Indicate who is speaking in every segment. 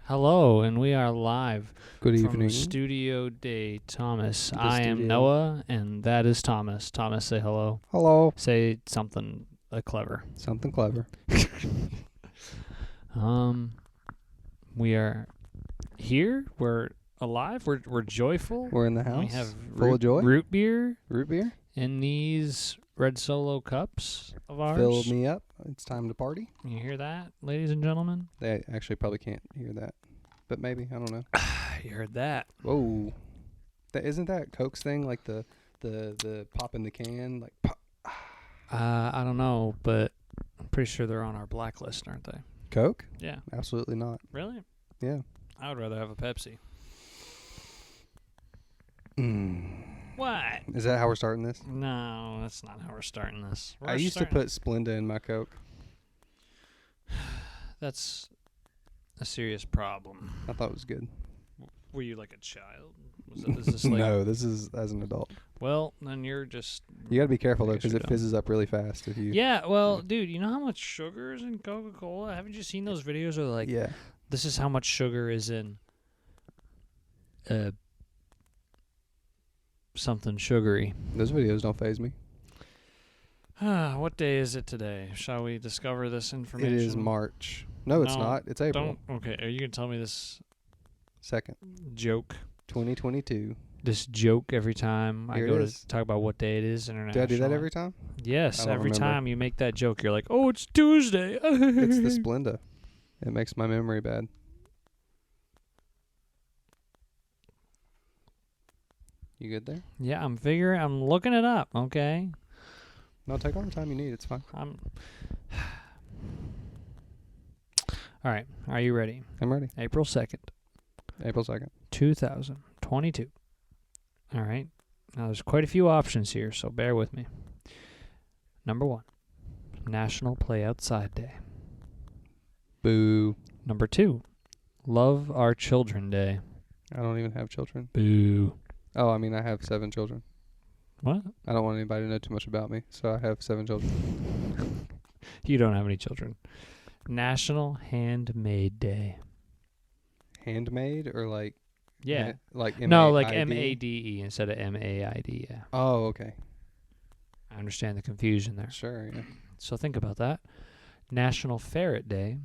Speaker 1: Hello, and we are live.
Speaker 2: Good
Speaker 1: from
Speaker 2: evening.
Speaker 1: Studio Day Thomas.
Speaker 2: The
Speaker 1: I am
Speaker 2: studio.
Speaker 1: Noah, and that is Thomas. Thomas, say hello.
Speaker 2: Hello.
Speaker 1: Say something clever.
Speaker 2: Something clever.
Speaker 1: We are here. We're alive. We're joyful.
Speaker 2: We're in the house.
Speaker 1: We have
Speaker 2: full of joy.
Speaker 1: root beer
Speaker 2: Root beer.
Speaker 1: in these red Solo cups of ours.
Speaker 2: Fill me up. It's time to party.
Speaker 1: You hear that, ladies and gentlemen?
Speaker 2: They actually probably can't hear that, but maybe, I don't know.
Speaker 1: You heard that?
Speaker 2: Whoa. Isn't that Coke's thing, like the pop in the can, like pop?
Speaker 1: I don't know, but I'm pretty sure they're on our blacklist, aren't they?
Speaker 2: Coke?
Speaker 1: Yeah.
Speaker 2: Absolutely not.
Speaker 1: Really?
Speaker 2: Yeah.
Speaker 1: I would rather have a Pepsi. What?
Speaker 2: Is that how we're starting this?
Speaker 1: No, that's not how we're starting this.
Speaker 2: I used to put Splenda in my Coke.
Speaker 1: That's a serious problem.
Speaker 2: I thought it was good.
Speaker 1: Were you like a child? Is this like
Speaker 2: No, this is as an adult.
Speaker 1: Well, then you're just...
Speaker 2: You got to be careful, though,
Speaker 1: I guess
Speaker 2: because
Speaker 1: you're
Speaker 2: it
Speaker 1: dumb.
Speaker 2: fizzes up really fast if you...
Speaker 1: Yeah, well, dude, you know how much sugar is in Coca-Cola? Haven't you seen those videos where like,
Speaker 2: yeah.
Speaker 1: this is how much sugar is in something sugary?
Speaker 2: Those videos don't faze me.
Speaker 1: What day is it today? Shall we discover this information?
Speaker 2: It is March. No, it's not. It's April.
Speaker 1: Okay, are you going to tell me this
Speaker 2: 2nd,
Speaker 1: joke?
Speaker 2: 2022.
Speaker 1: This joke every time
Speaker 2: Here
Speaker 1: I
Speaker 2: it
Speaker 1: go
Speaker 2: is.
Speaker 1: to talk about what day it is internationally?
Speaker 2: Do I do that every time?
Speaker 1: Yes,
Speaker 2: I don't
Speaker 1: every
Speaker 2: remember.
Speaker 1: time you make that joke, you're like, oh, it's Tuesday.
Speaker 2: It's the Splenda. It makes my memory bad. You good there?
Speaker 1: Yeah, I'm looking it up, okay?
Speaker 2: No, take all the time you need. It's fine.
Speaker 1: All right, are you ready?
Speaker 2: I'm ready.
Speaker 1: April 2nd,
Speaker 2: April 2nd.
Speaker 1: 2022. All right. Now, there's quite a few options here, so bear with me. Number 1, National Play Outside Day.
Speaker 2: Boo.
Speaker 1: Number 2, Love Our Children Day.
Speaker 2: I don't even have children.
Speaker 1: Boo.
Speaker 2: Oh, I mean, I have 7 children.
Speaker 1: What?
Speaker 2: I don't want anybody to know too much about me, so I have 7 children.
Speaker 1: You don't have any children. National Handmade Day.
Speaker 2: Handmade or like...
Speaker 1: Yeah.
Speaker 2: Like
Speaker 1: No, like
Speaker 2: M-A-I-D?
Speaker 1: M-A-D-E instead of M-A-I-D, yeah.
Speaker 2: Oh, okay.
Speaker 1: I understand the confusion there.
Speaker 2: Sure, yeah.
Speaker 1: So think about that. National Ferret Day.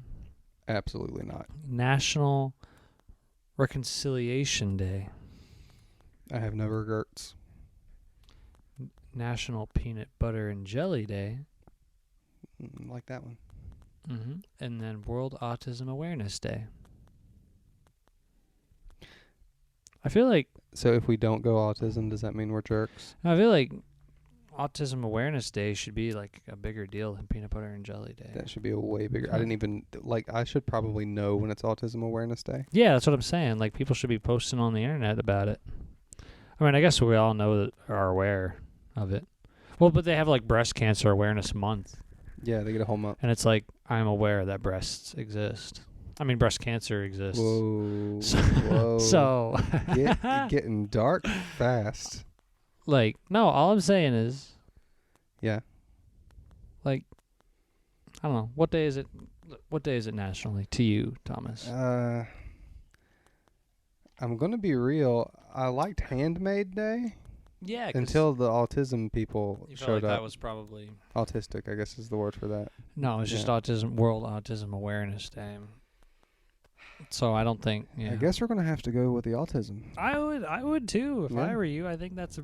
Speaker 2: Absolutely not.
Speaker 1: National Reconciliation Day.
Speaker 2: I have no regrets.
Speaker 1: National Peanut Butter and Jelly Day.
Speaker 2: Like that one.
Speaker 1: And then World Autism Awareness Day. I feel like
Speaker 2: So if we don't go autism, does that mean we're jerks?
Speaker 1: Autism Awareness Day should be like a bigger deal than Peanut Butter and Jelly Day.
Speaker 2: That should be a way bigger. I didn't even, I should probably know when it's Autism Awareness Day.
Speaker 1: Yeah, that's what I'm saying. Like, people should be posting on the internet about it. I mean, I guess we all know that are aware of it. Well, but they have like Breast Cancer Awareness Month.
Speaker 2: Yeah, they get a whole month.
Speaker 1: And it's like, I'm aware that breasts exist. I mean, breast cancer exists.
Speaker 2: Whoa.
Speaker 1: So, so
Speaker 2: getting dark fast.
Speaker 1: like, no, all I'm saying is,
Speaker 2: Yeah.
Speaker 1: like, I don't know. What day is it? What day is it nationally to you, Thomas?
Speaker 2: I'm going to be real. I liked Handmade Day
Speaker 1: Yeah,
Speaker 2: until the autism people
Speaker 1: you
Speaker 2: showed
Speaker 1: felt like
Speaker 2: up.
Speaker 1: that was probably...
Speaker 2: Autistic, I guess is the word for that.
Speaker 1: No, it's just World Autism Awareness Day. So I don't think... Yeah.
Speaker 2: I guess we're going to have to go with the autism.
Speaker 1: I would too. If I were you, I think that's a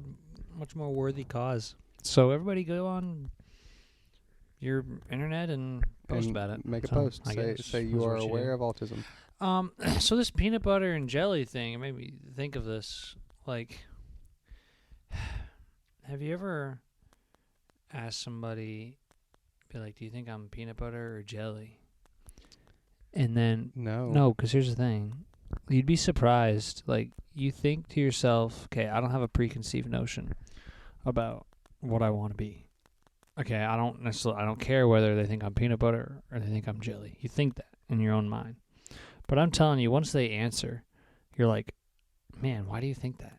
Speaker 1: much more worthy cause. So everybody go on your internet and post about it.
Speaker 2: Make a
Speaker 1: So,
Speaker 2: post.
Speaker 1: I guess
Speaker 2: Say you
Speaker 1: that's
Speaker 2: are
Speaker 1: what you
Speaker 2: aware
Speaker 1: do.
Speaker 2: of autism.
Speaker 1: So this peanut butter and jelly thing, it made me think of this. Like, have you ever asked somebody, be like, do you think I'm peanut butter or jelly? And then, no, because here's the thing. You'd be surprised. Like, you think to yourself, okay, I don't have a preconceived notion about what I want to be. Okay, I don't care whether they think I'm peanut butter or they think I'm jelly. You think that in your own mind. But I'm telling you, once they answer, you're like, man, why do you think that?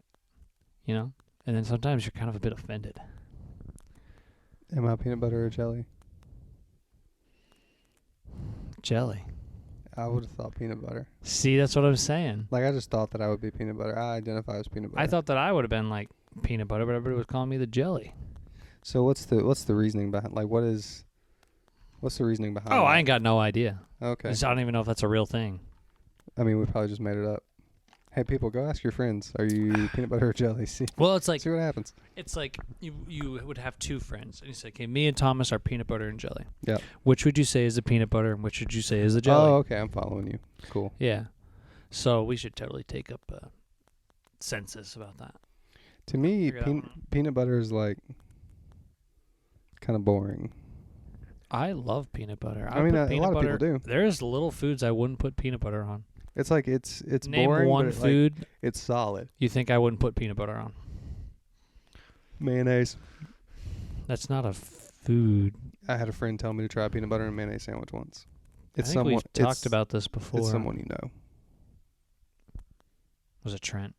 Speaker 1: You know? And then sometimes you're kind of a bit offended.
Speaker 2: Am I peanut butter or jelly?
Speaker 1: Jelly.
Speaker 2: I would have thought peanut butter.
Speaker 1: See, that's what I'm saying.
Speaker 2: Like, I just thought that I would be peanut butter. I identify as peanut butter.
Speaker 1: I thought that I would have been like peanut butter, but everybody was calling me the jelly.
Speaker 2: So what's the reasoning behind? Like, what's the reasoning behind?
Speaker 1: Oh,
Speaker 2: that?
Speaker 1: I ain't got no idea.
Speaker 2: Okay.
Speaker 1: I don't even know if that's a real thing.
Speaker 2: I mean, we probably just made it up. Hey, people, go ask your friends. Are you peanut butter or jelly? See.
Speaker 1: Well, it's like
Speaker 2: see what happens.
Speaker 1: It's like you would have two friends, and you say, "Okay, me and Thomas are peanut butter and jelly."
Speaker 2: Yeah.
Speaker 1: Which would you say is the peanut butter, and which would you say is the jelly?
Speaker 2: Oh, okay. I'm following you. Cool.
Speaker 1: Yeah. So we should totally take up a census about that.
Speaker 2: To me, peanut butter is like kind of boring.
Speaker 1: I love peanut butter.
Speaker 2: I mean, a lot of people do.
Speaker 1: There's little foods I wouldn't put peanut butter on.
Speaker 2: It's like it's
Speaker 1: Name
Speaker 2: boring.
Speaker 1: one
Speaker 2: but
Speaker 1: food
Speaker 2: like, it's solid.
Speaker 1: you think I wouldn't put peanut butter on.
Speaker 2: Mayonnaise.
Speaker 1: That's not a food.
Speaker 2: I had a friend tell me to try a peanut butter and mayonnaise sandwich once.
Speaker 1: I think we've talked about this before.
Speaker 2: It's someone you know.
Speaker 1: Was it Trent?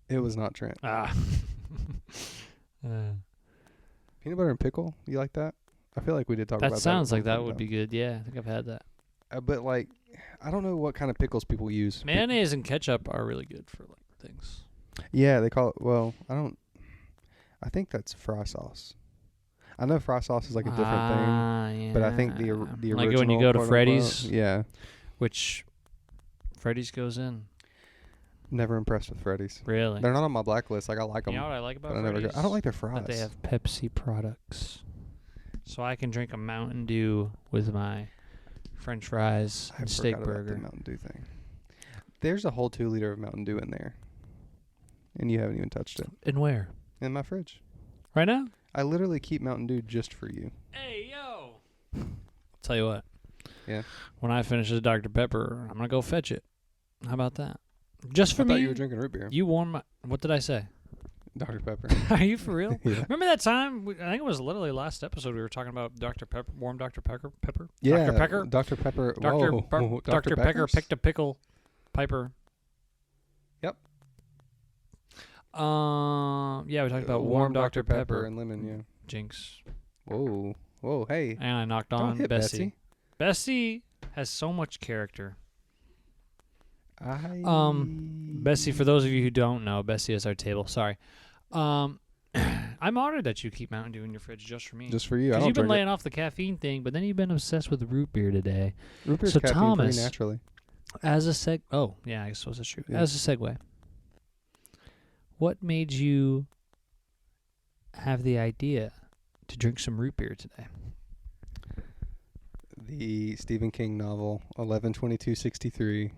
Speaker 2: It was not Trent.
Speaker 1: Ah.
Speaker 2: Peanut butter and pickle? You like that? I feel like we did talk about that.
Speaker 1: That sounds like that would be good. Yeah, I think I've had that.
Speaker 2: But like, I don't know what kind of pickles people use.
Speaker 1: Mayonnaise and ketchup are really good for like things.
Speaker 2: Yeah, they call it. Well, I think that's fry sauce. I know fry sauce is like a different thing,
Speaker 1: yeah.
Speaker 2: but I think the original.
Speaker 1: Like when you go to Freddy's,
Speaker 2: yeah.
Speaker 1: Which Freddy's goes in.
Speaker 2: Never impressed with Freddy's.
Speaker 1: Really?
Speaker 2: They're not on my blacklist. Like I like them.
Speaker 1: You know what I like about
Speaker 2: but
Speaker 1: Freddy's?
Speaker 2: I don't like their fries.
Speaker 1: That they have Pepsi products, so I can drink a Mountain Dew with my French fries and steak burger.
Speaker 2: About the Mountain Dew thing. There's a whole 2 liter of Mountain Dew in there, and you haven't even touched it.
Speaker 1: And where?
Speaker 2: In my fridge.
Speaker 1: Right now?
Speaker 2: I literally keep Mountain Dew just for you.
Speaker 1: Hey, yo! I'll tell you what.
Speaker 2: Yeah.
Speaker 1: When I finish this Dr. Pepper, I'm going to go fetch it. How about that? Just for me.
Speaker 2: I thought you were drinking root beer.
Speaker 1: You warm my... What did I say?
Speaker 2: Dr. Pepper.
Speaker 1: Are you for real?
Speaker 2: Yeah.
Speaker 1: Remember that time? I think it was literally last episode we were talking about Dr. Pepper, warm Dr. Pepper?
Speaker 2: Yeah.
Speaker 1: Dr. Pecker?
Speaker 2: Dr. Pepper.
Speaker 1: Dr. Pecker picked a pickle. Piper.
Speaker 2: Yep.
Speaker 1: Yeah, we talked about warm Dr. Pepper
Speaker 2: and lemon, yeah.
Speaker 1: Jinx.
Speaker 2: Whoa, hey.
Speaker 1: And I knocked
Speaker 2: Don't
Speaker 1: on
Speaker 2: hit
Speaker 1: Bessie. Bessie has so much character. Bessie, for those of you who don't know, Bessie is our table. Sorry. I'm honored that you keep Mountain Dew in your fridge just for me.
Speaker 2: Just for you.
Speaker 1: Because you've been laying off the caffeine thing, but then you've been obsessed with root beer today.
Speaker 2: Root beer's
Speaker 1: so
Speaker 2: caffeine
Speaker 1: Thomas,
Speaker 2: free naturally.
Speaker 1: As a oh, yeah, I suppose that's true.
Speaker 2: Yeah.
Speaker 1: As a segue, what made you have the idea to drink some root beer today?
Speaker 2: The Stephen King novel, 11/22/63.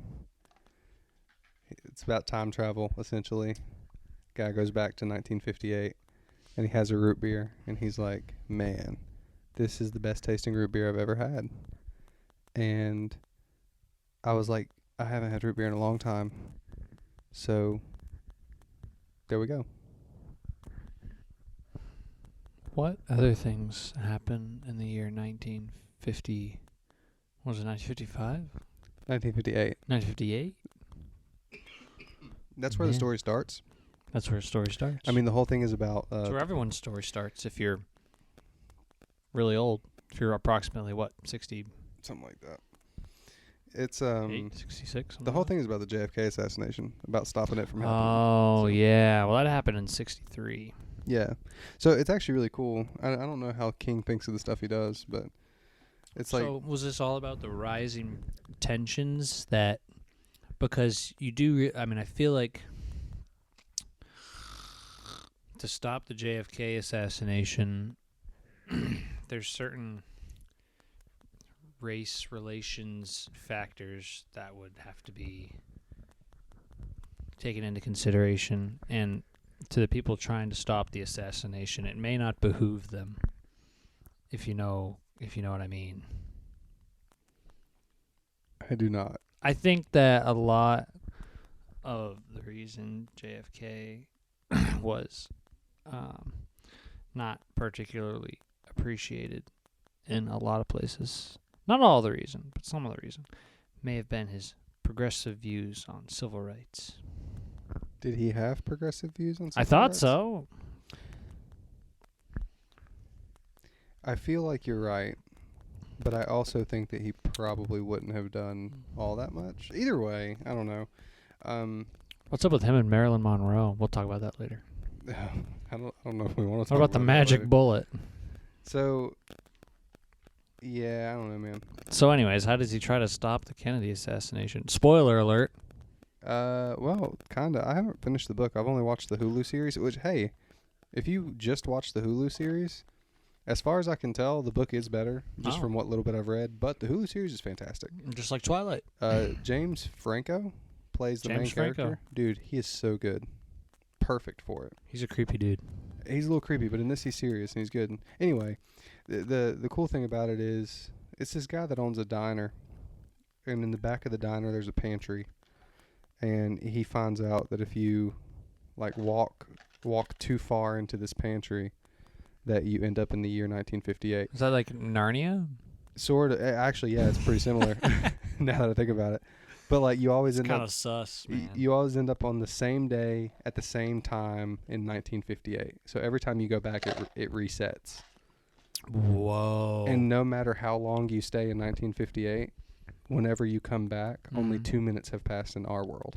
Speaker 2: It's about time travel, essentially. Guy goes back to 1958, and he has a root beer, and he's like, man, this is the best tasting root beer I've ever had. And I was like, I haven't had root beer in a long time. So, there we go.
Speaker 1: What other things happened in the year 1950? What was it, 1955?
Speaker 2: 1958.
Speaker 1: 1958?
Speaker 2: That's where the story starts.
Speaker 1: That's where the story starts.
Speaker 2: I mean, the whole thing is about...
Speaker 1: That's where everyone's story starts if you're really old. If you're approximately, 60?
Speaker 2: Something like that. It's
Speaker 1: 66?
Speaker 2: The whole thing is about the JFK assassination, about stopping it from happening.
Speaker 1: Oh, yeah. Well, that happened in 63.
Speaker 2: Yeah. So it's actually really cool. I don't know how King thinks of the stuff he does, but it's like...
Speaker 1: So was this all about the rising tensions that... Because you do... I feel like... To stop the JFK assassination, there's certain race relations factors that would have to be taken into consideration. And to the people trying to stop the assassination, it may not behoove them, if you know what I mean.
Speaker 2: I do not.
Speaker 1: I think that a lot of the reason JFK was not particularly appreciated in a lot of places, not all the reason, but some of the reason, may have been his progressive views on civil rights.
Speaker 2: Did he have progressive views on civil rights?
Speaker 1: I thought so.
Speaker 2: I feel like you're right. But I also think that he probably wouldn't have done all that much. Either way, I don't know.
Speaker 1: What's up with him and Marilyn Monroe? We'll talk about that later.
Speaker 2: I don't know if we want to talk
Speaker 1: What about the magic bullet?
Speaker 2: So, yeah, I don't know, man.
Speaker 1: So anyways, how does he try to stop the Kennedy assassination? Spoiler alert.
Speaker 2: Well, kinda. I haven't finished the book. I've only watched the Hulu series, which, hey, if you just watch the Hulu series, as far as I can tell, the book is better, just from what little bit I've read, but the Hulu series is fantastic.
Speaker 1: Just like Twilight.
Speaker 2: James Franco plays the main character. Dude, he is so good. Perfect for it.
Speaker 1: He's a creepy dude.
Speaker 2: He's a little creepy, but in this he's serious and he's good. Anyway, the cool thing about it is it's this guy that owns a diner, and in the back of the diner there's a pantry, and he finds out that if you like walk too far into this pantry, that you end up in the year 1958.
Speaker 1: Is that like Narnia?
Speaker 2: Sort of. Actually, yeah, it's pretty similar. Now that I think about it, but like you always end up kind of
Speaker 1: sus. Man.
Speaker 2: You always end up on the same day at the same time in 1958. So every time you go back, it resets.
Speaker 1: Whoa!
Speaker 2: And no matter how long you stay in 1958, whenever you come back, only 2 minutes have passed in our world.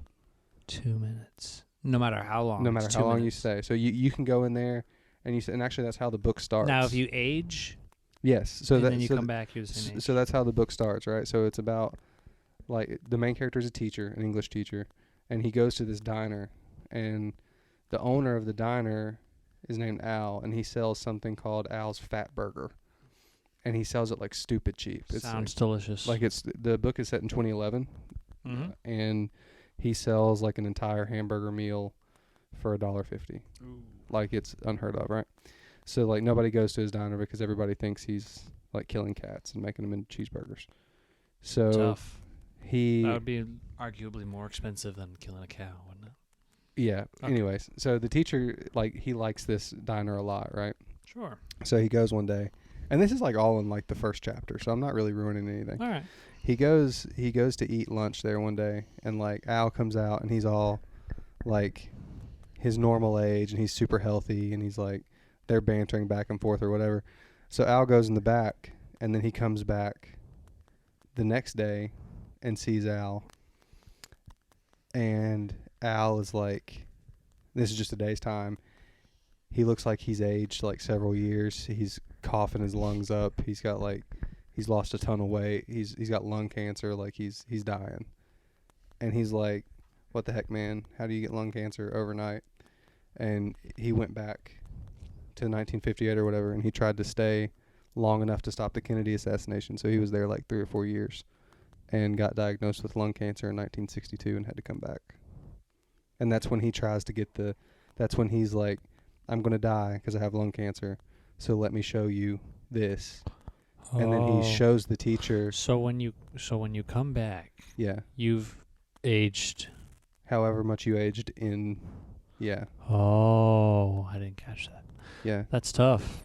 Speaker 1: 2 minutes. No matter how long.
Speaker 2: No matter how long you stay. So you can go in there. And actually, that's how the book starts.
Speaker 1: Now, if you age,
Speaker 2: yes, so
Speaker 1: then you come back, you're the same age.
Speaker 2: So that's how the book starts, right? So it's about like the main character is a teacher, an English teacher, and he goes to this diner, and the owner of the diner is named Al, and he sells something called Al's Fat Burger, and he sells it like stupid cheap.
Speaker 1: Sounds delicious.
Speaker 2: Like the book is set in 2011, and he sells like an entire hamburger meal for $1.50. Ooh. Like it's unheard of, right? So like nobody goes to his diner because everybody thinks he's like killing cats and making them into cheeseburgers. So
Speaker 1: tough. That would be arguably more expensive than killing a cow, wouldn't it?
Speaker 2: Yeah. Okay. Anyways, so the teacher he likes this diner a lot, right?
Speaker 1: Sure.
Speaker 2: So he goes one day, and this is like all in like the first chapter, so I'm not really ruining anything.
Speaker 1: All right.
Speaker 2: He goes to eat lunch there one day, and like Al comes out and he's all like his normal age, and he's super healthy, and he's like they're bantering back and forth or whatever. So Al goes in the back, and then he comes back the next day and sees Al, and Al is like, this is just a day's time. He looks like he's aged like several years. He's coughing his lungs up. He's lost a ton of weight. He's got lung cancer. Like he's dying, and he's like, what the heck, man? How do you get lung cancer overnight? And he went back to 1958 or whatever, and he tried to stay long enough to stop the Kennedy assassination. So he was there like 3 or 4 years and got diagnosed with lung cancer in 1962 and had to come back. And that's when he tries to get that's when he's like, I'm going to die because I have lung cancer. So let me show you this. Oh. And then he shows the teacher.
Speaker 1: So when you come back,
Speaker 2: yeah,
Speaker 1: you've aged
Speaker 2: however much you aged in. Yeah.
Speaker 1: Oh, I didn't catch that.
Speaker 2: Yeah.
Speaker 1: That's tough.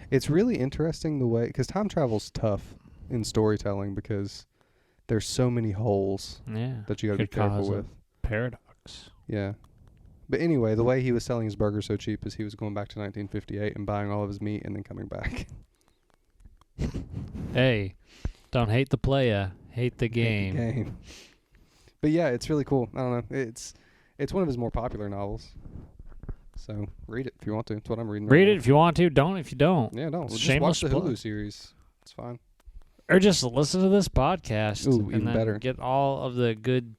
Speaker 2: It's really interesting the way, because time travel's tough in storytelling because there's so many holes that you got to be careful with.
Speaker 1: Paradox.
Speaker 2: Yeah. But anyway, the way he was selling his burger so cheap is he was going back to 1958 and buying all of his meat and then coming back.
Speaker 1: Hey, don't hate the playa, hate the game.
Speaker 2: Hate the game. But yeah, it's really cool. I don't know. It's one of his more popular novels. So read it if you want to. That's what I'm reading.
Speaker 1: Read it if you want to. Don't if you don't.
Speaker 2: Yeah, don't. Just watch the Hulu series. It's fine.
Speaker 1: Or just listen to this podcast.
Speaker 2: Ooh,
Speaker 1: and
Speaker 2: even
Speaker 1: then
Speaker 2: better.
Speaker 1: Get all of the good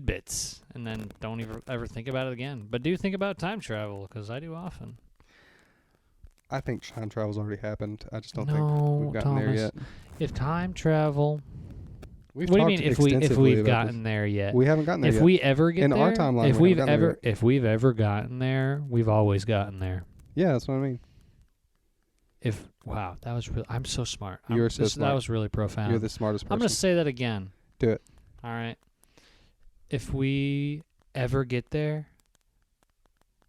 Speaker 1: bits, and then don't ever think about it again. But do think about time travel, because I do often.
Speaker 2: I think time travel's already happened. I just don't think we've gotten
Speaker 1: Thomas,
Speaker 2: there yet.
Speaker 1: If time travel...
Speaker 2: What
Speaker 1: do you mean if we've gotten there yet?
Speaker 2: We haven't gotten there yet.
Speaker 1: If we ever get
Speaker 2: in
Speaker 1: there,
Speaker 2: our timeline,
Speaker 1: if we've ever gotten there, we've always gotten there.
Speaker 2: Yeah, that's what I mean.
Speaker 1: Wow, that was really. I'm so smart.
Speaker 2: You're so smart.
Speaker 1: That was really profound.
Speaker 2: You're the smartest person.
Speaker 1: I'm gonna say that again.
Speaker 2: Do it.
Speaker 1: All right. If we ever get there,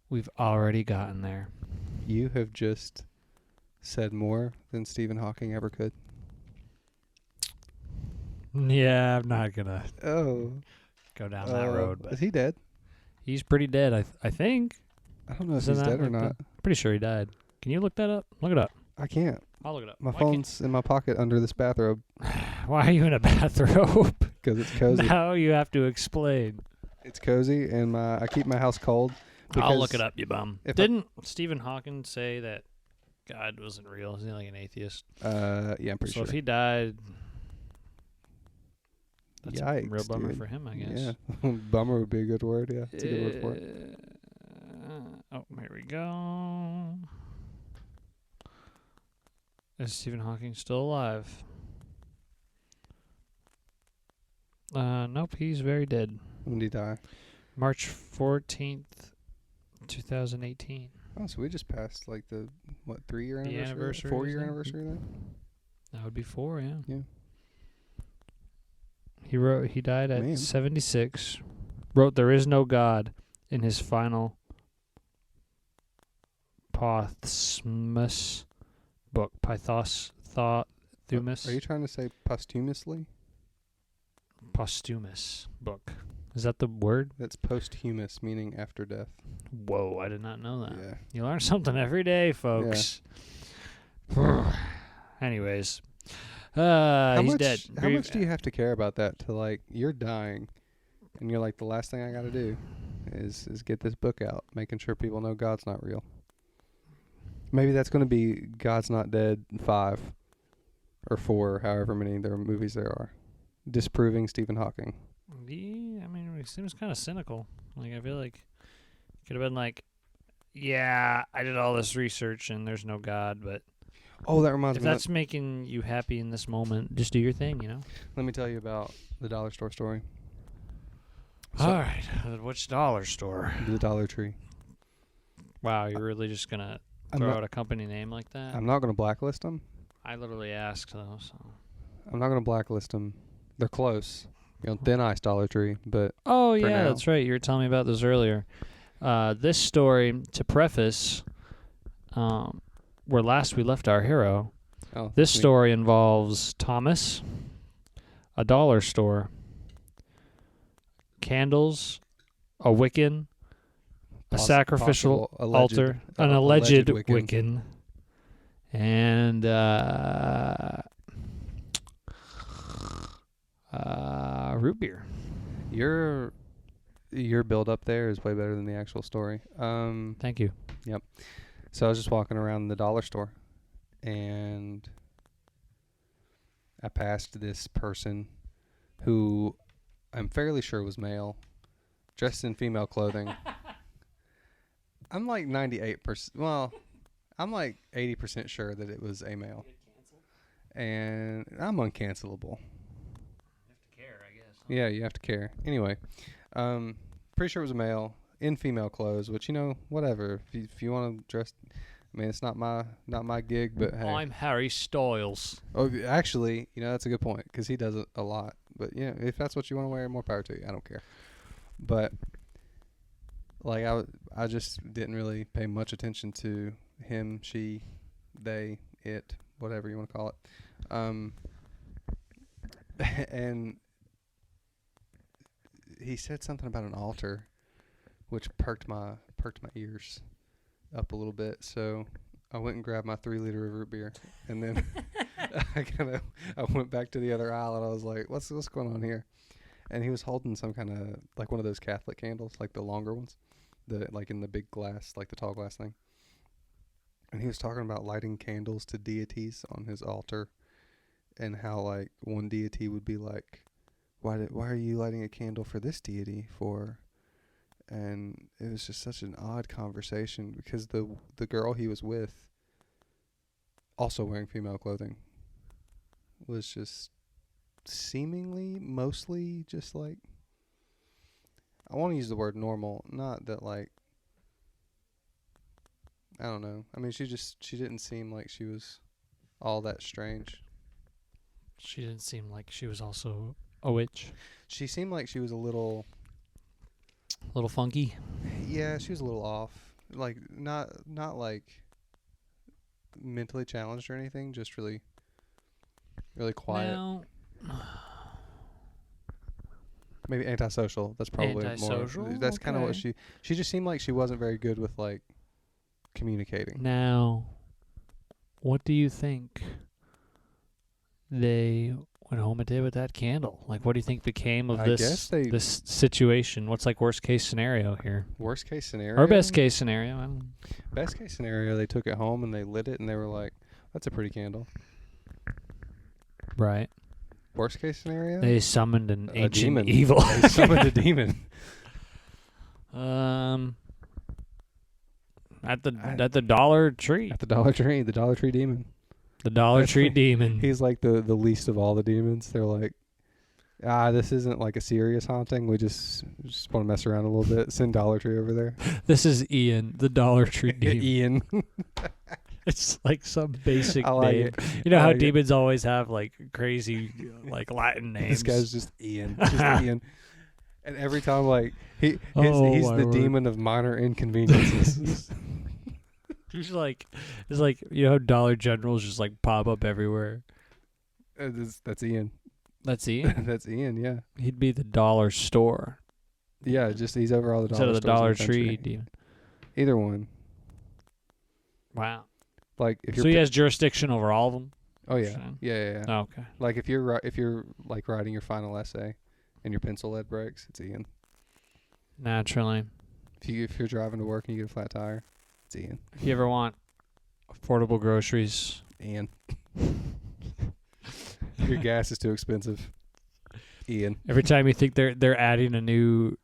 Speaker 1: we've already gotten there.
Speaker 2: You have just said more than Stephen Hawking ever could.
Speaker 1: Yeah, I'm not gonna go down that road. But
Speaker 2: is he dead?
Speaker 1: He's pretty dead, I think.
Speaker 2: I don't know if he's dead or not.
Speaker 1: Pretty sure he died. Can you look that up? Look it up.
Speaker 2: I can't.
Speaker 1: I'll look it up.
Speaker 2: My phone's in my pocket under this bathrobe.
Speaker 1: Why are you in a bathrobe?
Speaker 2: Because it's cozy.
Speaker 1: Now you have to explain.
Speaker 2: It's cozy, and I keep my house cold.
Speaker 1: I'll look it up, you bum. Didn't Stephen Hawking say that God wasn't real? Isn't he like an atheist?
Speaker 2: Yeah, I'm pretty sure.
Speaker 1: So if he died, that's
Speaker 2: Yikes,
Speaker 1: a real bummer
Speaker 2: dude.
Speaker 1: for him, I guess.
Speaker 2: Yeah, bummer would be a good word. Yeah, it's a good word for it.
Speaker 1: Oh, here we go. Is Stephen Hawking still alive? Nope, he's very dead.
Speaker 2: When did he die?
Speaker 1: March 14th, 2018.
Speaker 2: Oh, so we just passed like the 3-year anniversary? 4-year anniversary then?
Speaker 1: That would be 4, yeah.
Speaker 2: Yeah.
Speaker 1: He died at 76. Wrote "There Is No God" in his final posthumous book. Posthumous.
Speaker 2: Are you trying to say posthumously?
Speaker 1: Posthumous book. Is that the word?
Speaker 2: That's posthumous, meaning after death.
Speaker 1: Whoa, I did not know that.
Speaker 2: Yeah.
Speaker 1: You learn something every day, folks. Yeah. Anyways. He's dead.
Speaker 2: How much do you have to care about that to, like, you're dying, and you're like, the last thing I got to do is get this book out, making sure people know God's not real. Maybe that's going to be God's Not Dead 5 or 4, however many movies there are, disproving Stephen Hawking.
Speaker 1: Yeah, I mean, he seems kind of cynical. Like, I feel like he could have been like, yeah, I did all this research and there's no God, but
Speaker 2: oh, that reminds me.
Speaker 1: If that's making you happy in this moment, just do your thing, you know?
Speaker 2: Let me tell you about the dollar store story.
Speaker 1: So, all right. Which dollar store?
Speaker 2: The Dollar Tree.
Speaker 1: Wow, you're really just going to throw out a company name like that?
Speaker 2: I'm not going to blacklist them.
Speaker 1: I literally asked, though, so.
Speaker 2: I'm not going to blacklist them. They're close. You know, thin ice Dollar Tree, but
Speaker 1: oh yeah, that's right. You were telling me about this earlier. This story, to preface, where last we left our hero.
Speaker 2: Oh,
Speaker 1: this story involves Thomas, a dollar store, candles, a Wiccan, a sacrificial altar, an alleged Wiccan, and root beer.
Speaker 2: Your build up there is way better than the actual story.
Speaker 1: Thank you.
Speaker 2: Yep. So I was just walking around the dollar store, and I passed this person who I'm fairly sure was male, dressed in female clothing. I'm like 98%. Well, I'm like 80% sure that it was a male. And I'm uncancelable. Yeah, you have to care. Anyway, pretty sure it was a male in female clothes, which, you know, whatever. If you want to dress, I mean, it's not my gig, but hey.
Speaker 1: I'm Harry Styles.
Speaker 2: Oh, actually, you know, that's a good point because he does it a lot. But yeah, if that's what you want to wear, more power to you. I don't care. But like, I just didn't really pay much attention to him, she, they, it, whatever you want to call it. And he said something about an altar, which perked my ears up a little bit. So I went and grabbed my 3-liter of root beer, and then I went back to the other aisle, and I was like, "What's going on here?" And he was holding some kind of like one of those Catholic candles, like the longer ones, like in the big glass, like the tall glass thing. And he was talking about lighting candles to deities on his altar, and how like one deity would be like, why are you lighting a candle for this deity for? And it was just such an odd conversation because the girl he was with, also wearing female clothing, was just seemingly mostly just like, I want to use the word normal, not that like, I don't know. I mean, she didn't seem like she was all that strange.
Speaker 1: She didn't seem like she was also a witch.
Speaker 2: She seemed like she was a little
Speaker 1: funky.
Speaker 2: Yeah, she was a little off. Like not like mentally challenged or anything, just really quiet.
Speaker 1: Now,
Speaker 2: maybe antisocial. That's probably
Speaker 1: antisocial?
Speaker 2: More. That's kind of what she just seemed like she wasn't very good with like communicating.
Speaker 1: Now, what do you think they went home and did with that candle? Like, what do you think became of this situation? What's like worst case scenario here?
Speaker 2: Worst case scenario?
Speaker 1: Or best case scenario? I don't know.
Speaker 2: Best case scenario, they took it home and they lit it and they were like, that's a pretty candle.
Speaker 1: Right.
Speaker 2: Worst case scenario?
Speaker 1: They summoned an ancient
Speaker 2: demon.
Speaker 1: evil.
Speaker 2: They summoned a demon.
Speaker 1: At the Dollar Tree.
Speaker 2: At the Dollar Tree, the Dollar Tree demon.
Speaker 1: The Dollar Tree demon.
Speaker 2: He's like the least of all the demons. They're like, this isn't like a serious haunting. We just want to mess around a little bit. Send Dollar Tree over there.
Speaker 1: This is Ian, the Dollar Tree demon.
Speaker 2: Ian.
Speaker 1: It's like some basic
Speaker 2: like
Speaker 1: name.
Speaker 2: It.
Speaker 1: You know how demons always have like crazy like Latin names.
Speaker 2: This guy's just Ian. Just Ian. And every time like he's the demon of minor inconveniences.
Speaker 1: It's like you know how Dollar Generals just like pop up everywhere.
Speaker 2: That's Ian.
Speaker 1: That's Ian.
Speaker 2: That's Ian. Yeah.
Speaker 1: He'd be the dollar store.
Speaker 2: Yeah, just he's over all the dollar
Speaker 1: instead of the
Speaker 2: stores
Speaker 1: Dollar
Speaker 2: in the
Speaker 1: Tree
Speaker 2: country.
Speaker 1: demon.
Speaker 2: Either one.
Speaker 1: Wow.
Speaker 2: Like if
Speaker 1: so he has jurisdiction over all of them.
Speaker 2: Oh yeah. Yeah.
Speaker 1: Oh, okay.
Speaker 2: Like if you're like writing your final essay, and your pencil lead breaks, it's Ian.
Speaker 1: Naturally.
Speaker 2: If you're driving to work and you get a flat tire, it's Ian.
Speaker 1: If you ever want affordable groceries,
Speaker 2: Ian. Your gas is too expensive, Ian.
Speaker 1: Every time you think they're adding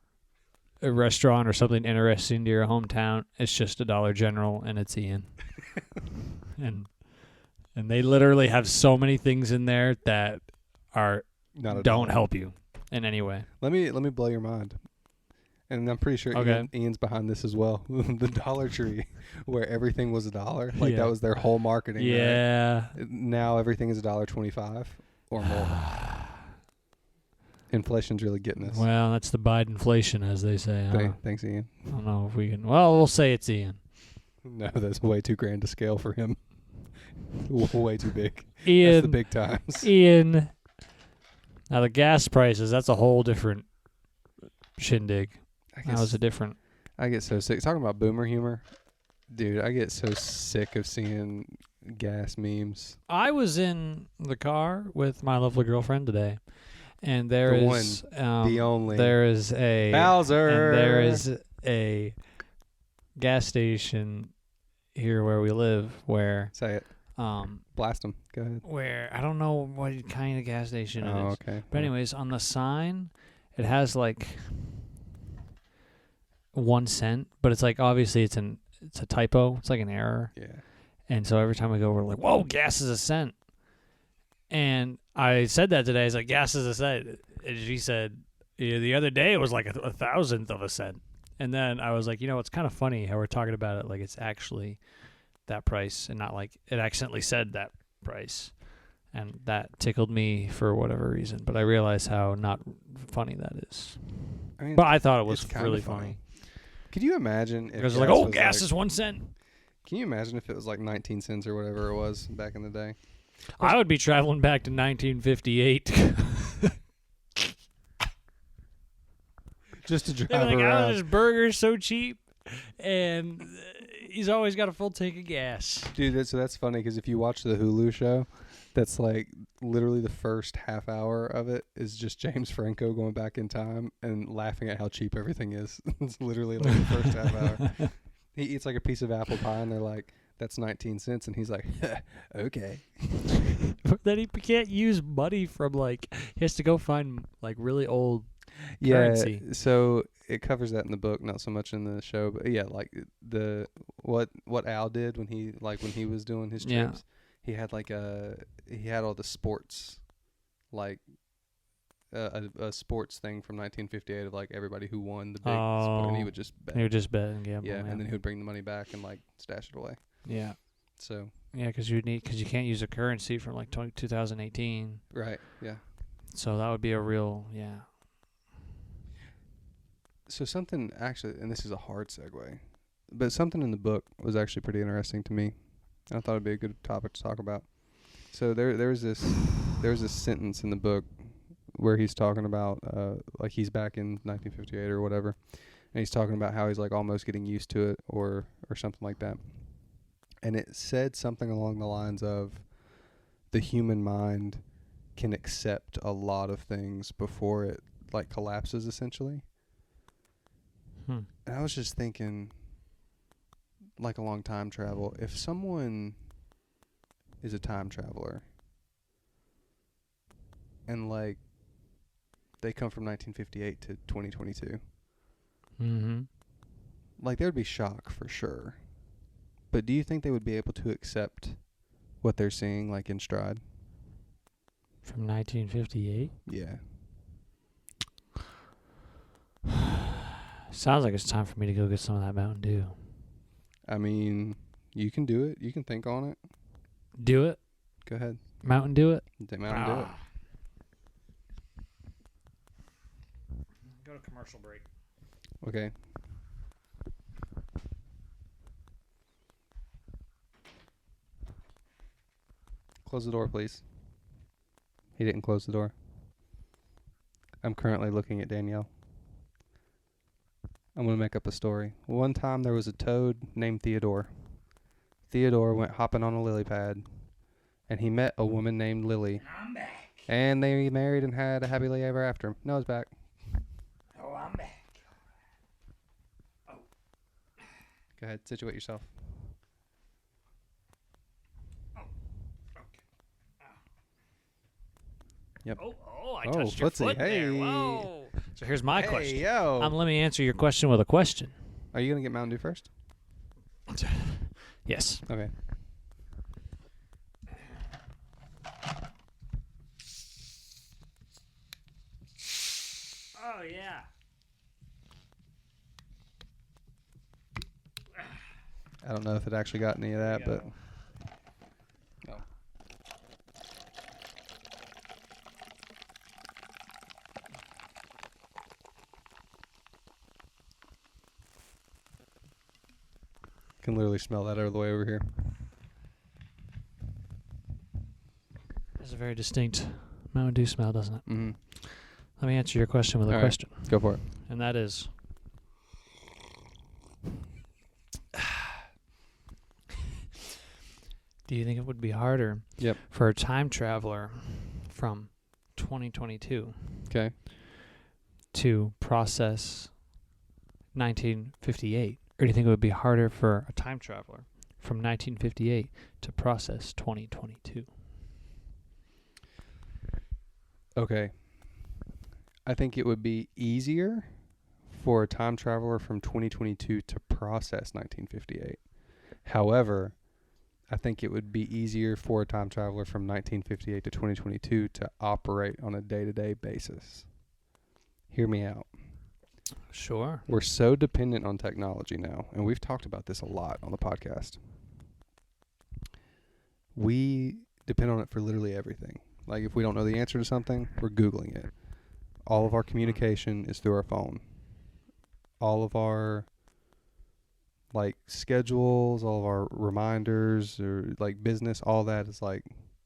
Speaker 1: a restaurant or something interesting to your hometown, it's just a Dollar General and it's Ian. and they literally have so many things in there that don't help you in any way.
Speaker 2: Let me blow your mind. And I'm pretty sure Ian's behind this as well. The Dollar Tree, where everything was $1. Like that was their whole marketing.
Speaker 1: Yeah.
Speaker 2: Right? Now everything is $1.25 or more. Inflation's really getting us.
Speaker 1: Well, that's the Bidenflation, as they say.
Speaker 2: Thanks, Ian.
Speaker 1: I don't know if we can. Well, we'll say it's Ian.
Speaker 2: No, that's way too grand to scale for him. Way too big.
Speaker 1: Ian.
Speaker 2: That's the big times.
Speaker 1: Ian. Now, the gas prices, that's a whole different shindig. That was
Speaker 2: I get so sick. Talking about boomer humor, dude, I get so sick of seeing gas memes.
Speaker 1: I was in the car with my lovely girlfriend today, and there is a
Speaker 2: Bowser.
Speaker 1: And there is a gas station here where we live where
Speaker 2: say it. Blast them. Go ahead.
Speaker 1: Where I don't know what kind of gas station it is.
Speaker 2: Oh, okay.
Speaker 1: But anyways, on the sign, it has like 1 cent, but it's like obviously it's a typo. It's like an error.
Speaker 2: Yeah.
Speaker 1: And so every time we go, we're like, "Whoa, gas is 1 cent." And I said that today. I was like, "Gas is 1 cent." And she said, the other day it was like a thousandth of a cent. And then I was like, it's kind of funny how we're talking about it like it's actually that price and not like it accidentally said that price. And that tickled me for whatever reason. But I realized how not funny that is. I mean, but I thought it was really funny.
Speaker 2: Could you imagine if
Speaker 1: it was like, gas is 1 cent.
Speaker 2: Can you imagine if it was like 19 cents or whatever it was back in the day?
Speaker 1: I would be traveling back to 1958.
Speaker 2: Just to drive around.
Speaker 1: This burger's so cheap, and he's always got a full tank of gas.
Speaker 2: Dude, so that's funny because if you watch the Hulu show, that's like literally the first half hour of it is just James Franco going back in time and laughing at how cheap everything is. It's literally like the first half hour. He eats like a piece of apple pie and they're like, that's 19 cents. And he's like, okay.
Speaker 1: But then he can't use money from he has to go find like really old currency.
Speaker 2: Yeah, so it covers that in the book, not so much in the show. But yeah, like what Al did when he was doing his trips. He had he had all the sports, like a sports thing from 1958 of like everybody who won the big sport, and he would just bet.
Speaker 1: He would just bet and gamble.
Speaker 2: Yeah, and then he would bring the money back and like stash it away.
Speaker 1: Yeah.
Speaker 2: So.
Speaker 1: Yeah, because you can't use a currency from like 2018.
Speaker 2: Right. Yeah.
Speaker 1: So that would be a real
Speaker 2: So something actually, and this is a hard segue, but something in the book was actually pretty interesting to me. I thought it'd be a good topic to talk about. So there's this sentence in the book where he's talking about like he's back in 1958 or whatever, and he's talking about how he's like almost getting used to it or something like that. And it said something along the lines of the human mind can accept a lot of things before it like collapses, essentially. And I was just thinking, like along time travel, if someone is a time traveler and like they come from 1958 to 2022, like there would be shock for sure. But do you think they would be able to accept what they're seeing like in stride?
Speaker 1: From 1958?
Speaker 2: Yeah.
Speaker 1: Sounds like it's time for me to go get some of that Mountain Dew.
Speaker 2: I mean, you can do it. You can think on it.
Speaker 1: Do it?
Speaker 2: Go ahead.
Speaker 1: Mountain Dew it?
Speaker 2: Mountain Dew it.
Speaker 1: Go to commercial break.
Speaker 2: Okay. Close the door, please. He didn't close the door. I'm currently looking at Danielle. I'm going to make up a story. One time there was a toad named Theodore. Theodore went hopping on a lily pad, and he met a woman named Lily.
Speaker 1: I'm back.
Speaker 2: And they married and had a happily ever after. Noah's back.
Speaker 1: Oh, I'm back. Oh.
Speaker 2: Go ahead, situate yourself.
Speaker 1: Oh, okay.
Speaker 2: Yep.
Speaker 1: Oh, I touched your foot there. Whoa. So here's my question.
Speaker 2: Yo.
Speaker 1: Let me answer your question with a question.
Speaker 2: Are you going to get Mountain Dew first?
Speaker 1: Yes.
Speaker 2: Okay.
Speaker 1: Oh, yeah.
Speaker 2: I don't know if it actually got any of that, but... No. Can literally smell that out of the way over here.
Speaker 1: It's a very distinct Mountain Dew smell, doesn't it?
Speaker 2: Mm-hmm.
Speaker 1: Let me answer your question with a question.
Speaker 2: Go for it.
Speaker 1: And that is... Do you think it would be harder for a time traveler from 2022 to process 1958? Or do you think it would be harder for a time traveler from 1958 to process 2022?
Speaker 2: Okay. I think it would be easier for a time traveler from 2022 to process 1958. However, I think it would be easier for a time traveler from 1958 to 2022 to operate on a day-to-day basis. Hear me out.
Speaker 1: Sure.
Speaker 2: We're so dependent on technology now, and we've talked about this a lot on the podcast. We depend on it for literally everything. Like if we don't know the answer to something, we're Googling it. All of our communication is through our phone. All of our like schedules, all of our reminders or like business, all that is like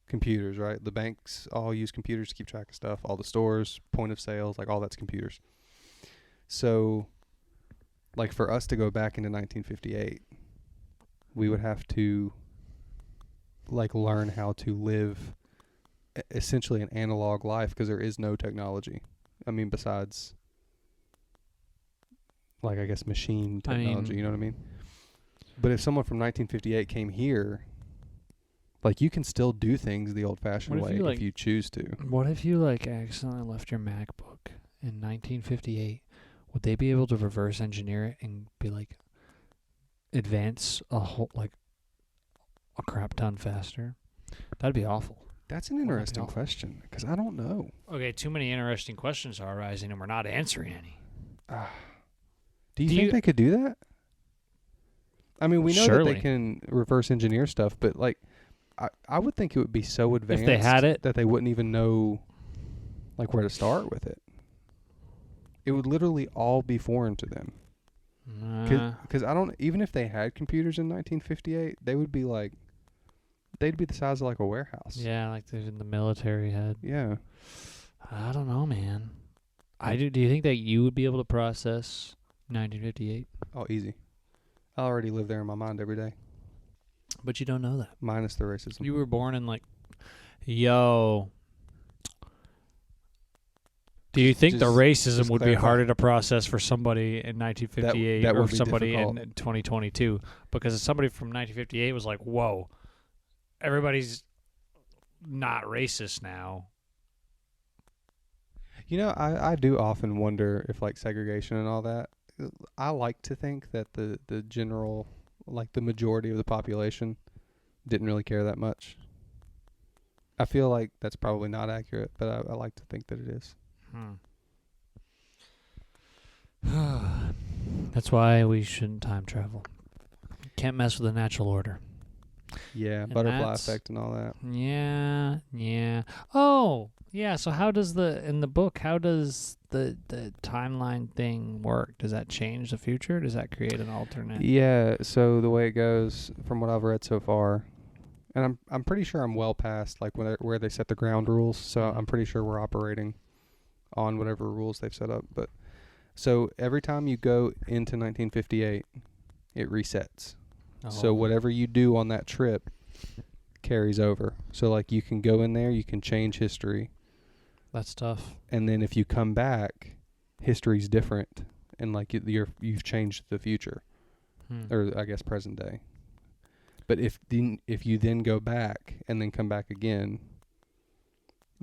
Speaker 2: computers, right? The banks all use computers to keep track of stuff. All the stores, point of sales, like all that's computers. So like for us to go back into 1958, we would have to like learn how to live essentially an analog life because there is no technology. I mean, besides like I guess machine technology, you know what I mean? But if someone from 1958 came here, like you can still do things the old-fashioned way if you choose to.
Speaker 1: What if you like accidentally left your MacBook in 1958? Would they be able to reverse engineer it and be like advance a whole like a crap ton faster? That'd be awful.
Speaker 2: That's an interesting question because I don't know.
Speaker 1: Okay, too many interesting questions are arising and we're not answering any.
Speaker 2: Do you think they could do that? I mean, we know that they can reverse engineer stuff, but like, I would think it would be so advanced
Speaker 1: if they had it,
Speaker 2: that they wouldn't even know like where to start with it. It would literally all be foreign to them. Because I don't, even if they had computers in 1958, they would be like, they'd be the size of like a warehouse.
Speaker 1: Yeah, like the military had.
Speaker 2: Yeah.
Speaker 1: I don't know, man. Do you think that you would be able to process 1958?
Speaker 2: Oh, easy. I already live there in my mind every day.
Speaker 1: But you don't know that.
Speaker 2: Minus the racism.
Speaker 1: You were born in like, yo. Do you think the racism would be harder to process for somebody in 1958 or somebody in 2022? Because somebody from 1958 was like, whoa, everybody's not racist now.
Speaker 2: You know, I do often wonder if, like, segregation and all that, I like to think that the general, like, the majority of the population didn't really care that much. I feel like that's probably not accurate, but I like to think that it is.
Speaker 1: That's why we shouldn't time travel. Can't mess with the natural order.
Speaker 2: Yeah, and butterfly effect and all that.
Speaker 1: Yeah. Oh, yeah. So how does in the book, how does the timeline thing work? Does that change the future? Does that create an alternate?
Speaker 2: Yeah. So the way it goes, from what I've read so far, and I'm pretty sure I'm well past like where they set the ground rules. So I'm pretty sure we're operating on whatever rules they've set up. But so every time you go into 1958, it resets. Oh. So whatever you do on that trip carries over. So like you can go in there, you can change history.
Speaker 1: That's tough.
Speaker 2: And then if you come back, history's different, and like you've changed the future, or I guess present day. But if you then go back and then come back again,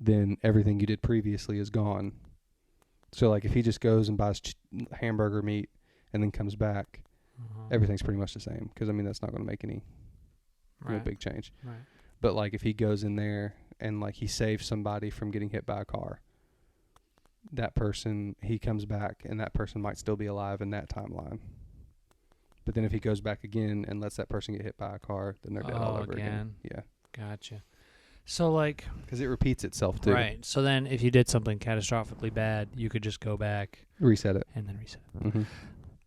Speaker 2: then everything you did previously is gone. So like if he just goes and buys hamburger meat and then comes back, everything's pretty much the same. Because I mean that's not going to make any big change.
Speaker 1: Right.
Speaker 2: But like if he goes in there and like he saves somebody from getting hit by a car, that person, he comes back and that person might still be alive in that timeline. But then if he goes back again and lets that person get hit by a car, then they're dead all over again. Yeah.
Speaker 1: Gotcha. So like...
Speaker 2: Because it repeats itself too.
Speaker 1: Right. So then if you did something catastrophically bad, you could just go back.
Speaker 2: Reset it.
Speaker 1: And then reset it. Mm-hmm.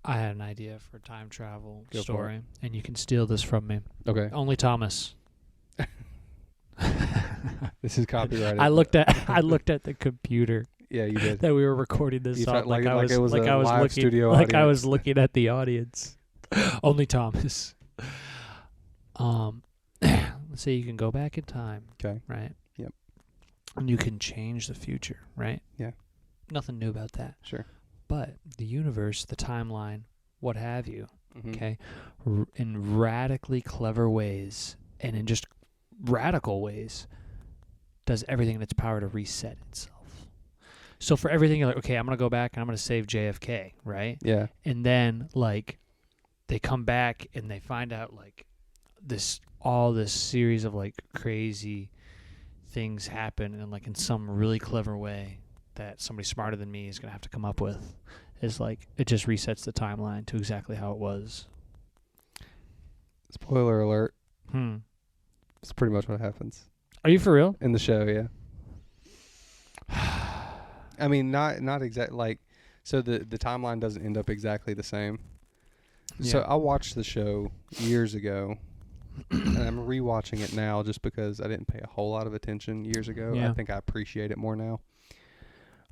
Speaker 1: I had an idea for a time travel story, and you can steal this from me.
Speaker 2: Okay.
Speaker 1: Only Thomas.
Speaker 2: This is copyrighted.
Speaker 1: I looked at the computer.
Speaker 2: Yeah, you did.
Speaker 1: That we were recording this on,
Speaker 2: like it was a live studio
Speaker 1: audience.
Speaker 2: Like
Speaker 1: I was looking at the audience. Only Thomas. Let's say you can go back in time.
Speaker 2: Okay.
Speaker 1: Right.
Speaker 2: Yep.
Speaker 1: And you can change the future. Right.
Speaker 2: Yeah.
Speaker 1: Nothing new about that.
Speaker 2: Sure.
Speaker 1: But the universe, the timeline, what have you, okay, in radically clever ways and in just radical ways, does everything in its power to reset itself. So for everything, you're like, okay, I'm going to go back and I'm going to save JFK, right?
Speaker 2: Yeah.
Speaker 1: And then, like, they come back and they find out, like, all this series of, like, crazy things happen and, like, in some really clever way that somebody smarter than me is going to have to come up with, is like it just resets the timeline to exactly how it was.
Speaker 2: Spoiler alert. It's pretty much what happens.
Speaker 1: Are you for real?
Speaker 2: In the show, yeah. I mean, not exactly like, so the timeline doesn't end up exactly the same. Yeah. So I watched the show years ago, and I'm rewatching it now just because I didn't pay a whole lot of attention years ago. Yeah. I think I appreciate it more now.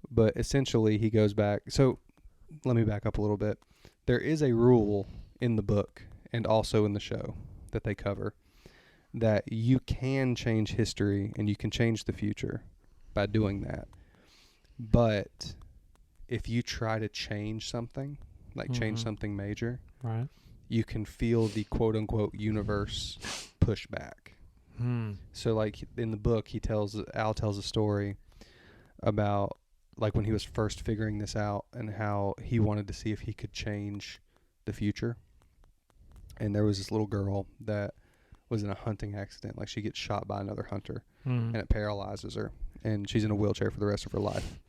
Speaker 2: But essentially, he goes back. So let me back up a little bit. There is a rule in the book and also in the show that they cover that you can change history and you can change the future by doing that. But if you try to change something, like change something major,
Speaker 1: right,
Speaker 2: you can feel the quote-unquote universe push back. So like in the book, Al tells a story about like when he was first figuring this out and how he wanted to see if he could change the future. And there was this little girl that was in a hunting accident. Like she gets shot by another hunter and it paralyzes her. And she's in a wheelchair for the rest of her life.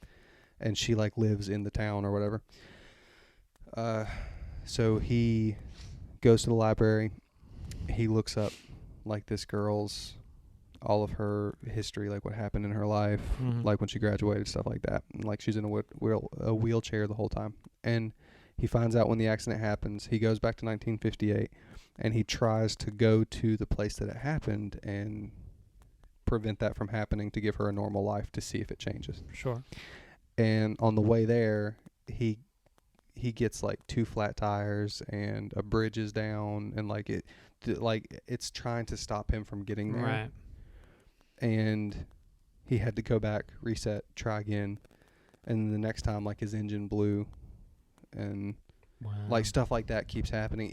Speaker 2: And she like lives in the town or whatever. So he goes to the library. He looks up like this girl's, all of her history, like what happened in her life, like when she graduated, stuff like that. And like she's in a wheelchair the whole time. And he finds out when the accident happens. He goes back to 1958 and he tries to go to the place that it happened and prevent that from happening to give her a normal life to see if it changes.
Speaker 1: Sure.
Speaker 2: And on the way there, he he gets like 2 flat tires and a bridge is down, and like it's trying to stop him from getting there.
Speaker 1: Right.
Speaker 2: And he had to go back, reset, try again, and the next time like his engine blew, and like stuff like that keeps happening.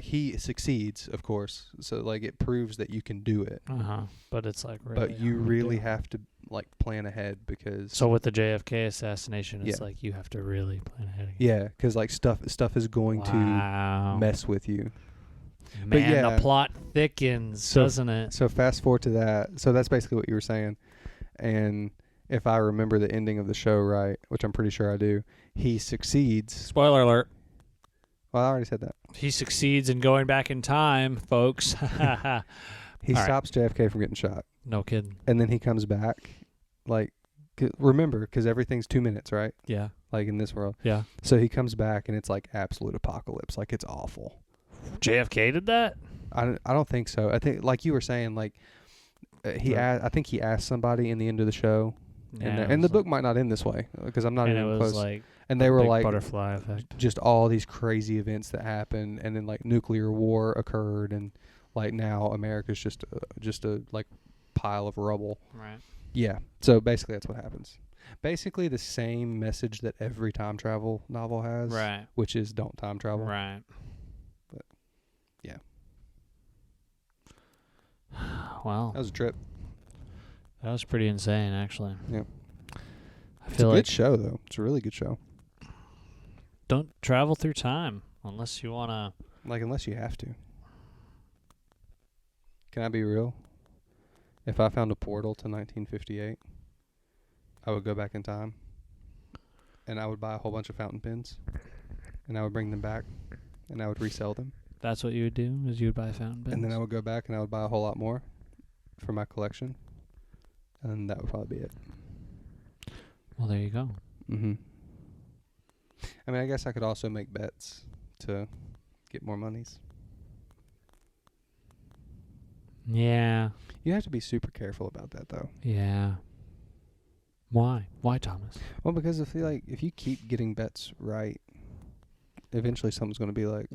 Speaker 2: He succeeds, of course, so like it proves that you can do it.
Speaker 1: But it's like really
Speaker 2: but you really have to like plan ahead, because
Speaker 1: so with the JFK assassination, it's like you have to really plan ahead.
Speaker 2: Yeah, because like stuff is going to mess with you.
Speaker 1: Man,
Speaker 2: but yeah,
Speaker 1: the plot thickens, doesn't it?
Speaker 2: So fast forward to that. So that's basically what you were saying. And if I remember the ending of the show right, which I'm pretty sure I do, he succeeds.
Speaker 1: Spoiler alert.
Speaker 2: Well, I already said that.
Speaker 1: He succeeds in going back in time, folks.
Speaker 2: He stops JFK from getting shot.
Speaker 1: No kidding.
Speaker 2: And then he comes back. Like, remember, because everything's 2 minutes, right?
Speaker 1: Yeah.
Speaker 2: Like in this world.
Speaker 1: Yeah.
Speaker 2: So he comes back and it's like absolute apocalypse. Like it's awful.
Speaker 1: JFK did that?
Speaker 2: I don't think so. I think, like you were saying, like I think he asked somebody in the end of the show.
Speaker 1: Yeah,
Speaker 2: and the book might not end this way, because I'm not even close.
Speaker 1: Like
Speaker 2: and they were like
Speaker 1: butterfly effect.
Speaker 2: Just all these crazy events that happened, and then like nuclear war occurred, and like now America's just a like pile of rubble.
Speaker 1: Right.
Speaker 2: Yeah. So basically that's what happens. Basically the same message that every time travel novel has.
Speaker 1: Right.
Speaker 2: Which is don't time travel.
Speaker 1: Right.
Speaker 2: But yeah.
Speaker 1: Wow.
Speaker 2: That was a trip.
Speaker 1: That was pretty insane, actually.
Speaker 2: Yeah.
Speaker 1: It's a
Speaker 2: good show, though. It's a really good show.
Speaker 1: Don't travel through time unless you want to.
Speaker 2: Like, unless you have to. Can I be real? If I found a portal to 1958, I would go back in time, and I would buy a whole bunch of fountain pens, and I would bring them back, and I would resell them.
Speaker 1: That's what you would do, is you would buy fountain pens?
Speaker 2: And then I would go back, and I would buy a whole lot more for my collection, and that would probably be it.
Speaker 1: Well, there you go.
Speaker 2: Mm-hmm. I mean, I guess I could also make bets to get more monies.
Speaker 1: Yeah.
Speaker 2: You have to be super careful about that, though.
Speaker 1: Yeah. Why? Why, Thomas?
Speaker 2: Well, because if you keep getting bets right, eventually someone's going to be like,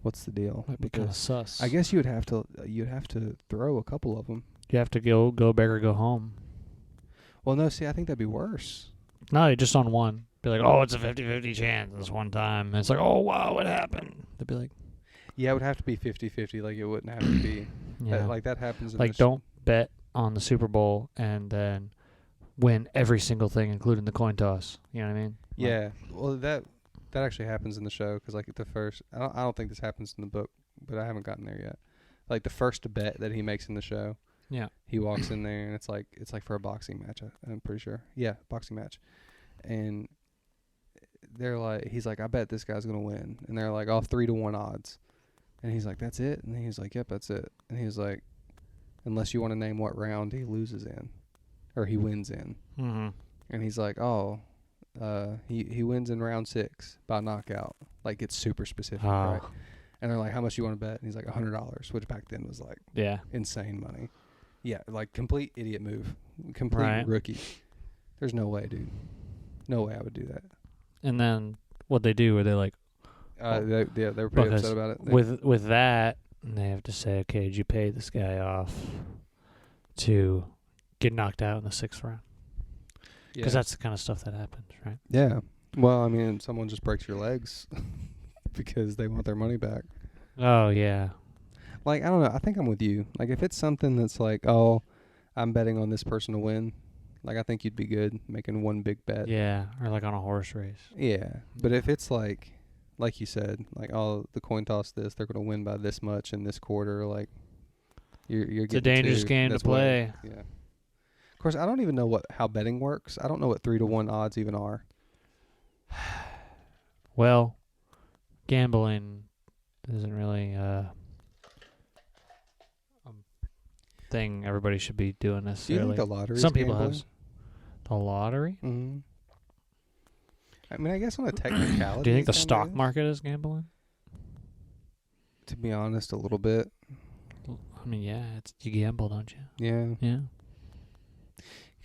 Speaker 2: "What's the deal?"
Speaker 1: Might be kind of sus.
Speaker 2: I guess you'd have to throw a couple of them.
Speaker 1: You have to go big or go home.
Speaker 2: Well, no, see, I think that'd be worse.
Speaker 1: No, just on one. Be like, oh, it's a 50-50 chance this one time. And it's like, oh, wow, what happened? They'd be like...
Speaker 2: Yeah, it would have to be 50-50. Like, it wouldn't have to be...
Speaker 1: Yeah.
Speaker 2: That happens in
Speaker 1: like, don't bet on the Super Bowl and then win every single thing, including the coin toss. You know what I mean?
Speaker 2: Yeah. Well, that actually happens in the show, because, like, the first... I don't think this happens in the book, but I haven't gotten there yet. Like, the first bet that he makes in the show...
Speaker 1: Yeah.
Speaker 2: He walks in there, and it's like for a boxing match, I'm pretty sure. Yeah, boxing match. And they're like, he's like, I bet this guy's going to win. And they're like, 3-1 odds. And he's like, that's it? And he's like, yep, that's it. And he's like, unless you want to name what round he loses in, or he wins in.
Speaker 1: Mm-hmm.
Speaker 2: And he's like, he wins in round 6 by knockout. Like, it's super specific, right? And they're like, how much you want to bet? And he's like, $100, which back then was like insane money. Yeah, like complete idiot move. Complete rookie. There's no way, dude. No way I would do that.
Speaker 1: And then what they do, are they like...
Speaker 2: they were pretty upset about it.
Speaker 1: With that, they have to say, okay, did you pay this guy off to get knocked out in the 6th round? Because that's the kind of stuff that happens, right?
Speaker 2: Yeah. Well, I mean, someone just breaks your legs because they want their money back.
Speaker 1: Oh, yeah.
Speaker 2: Like, I don't know. I think I'm with you. Like, if it's something that's like, oh, I'm betting on this person to win, like, I think you'd be good making one big bet.
Speaker 1: Yeah, or like on a horse race.
Speaker 2: Yeah. But if it's like you said, like, oh, the coin toss this, they're going to win by this much in this quarter, like, you're
Speaker 1: it's a dangerous game to play.
Speaker 2: Yeah. Of course, I don't even know how betting works. I don't know what 3-1 odds even are.
Speaker 1: Well, gambling isn't really a thing everybody should be doing necessarily.
Speaker 2: Do you think the lottery?
Speaker 1: Some people have the lottery.
Speaker 2: Mm-hmm. I mean, I guess on a technicality.
Speaker 1: Do you think the stock market is gambling?
Speaker 2: To be honest, a little bit.
Speaker 1: I mean, yeah, you gamble, don't you?
Speaker 2: Yeah.
Speaker 1: Yeah.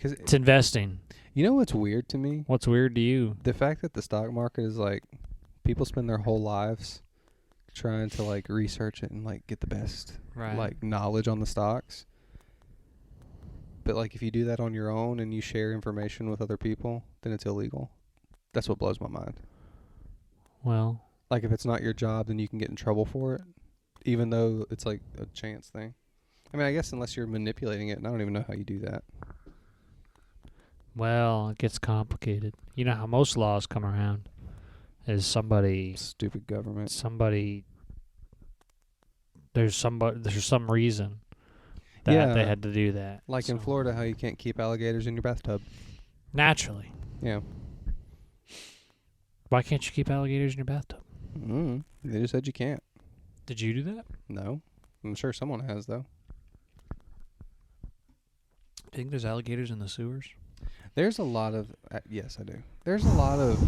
Speaker 2: 'Cause
Speaker 1: It's investing.
Speaker 2: you know what's weird to me?
Speaker 1: What's weird to you?
Speaker 2: The fact that the stock market is like, people spend their whole lives trying to like research it and like get the best like knowledge on the stocks. But like if you do that on your own and you share information with other people, then it's illegal. That's what blows my mind.
Speaker 1: Well,
Speaker 2: like if it's not your job, then you can get in trouble for it, even though it's like a chance thing. I mean, I guess unless you're manipulating it, and I don't even know how you do that.
Speaker 1: well, it gets complicated. You know how most laws come around is
Speaker 2: Stupid government.
Speaker 1: There's some reason that they had to do that.
Speaker 2: Like in Florida, how you can't keep alligators in your bathtub.
Speaker 1: Naturally.
Speaker 2: Yeah.
Speaker 1: Why can't you keep alligators in your bathtub?
Speaker 2: They just said you can't.
Speaker 1: Did you do that?
Speaker 2: No. I'm sure someone has, though.
Speaker 1: Do you think there's alligators in the sewers?
Speaker 2: There's a lot of yes, I do. There's a lot of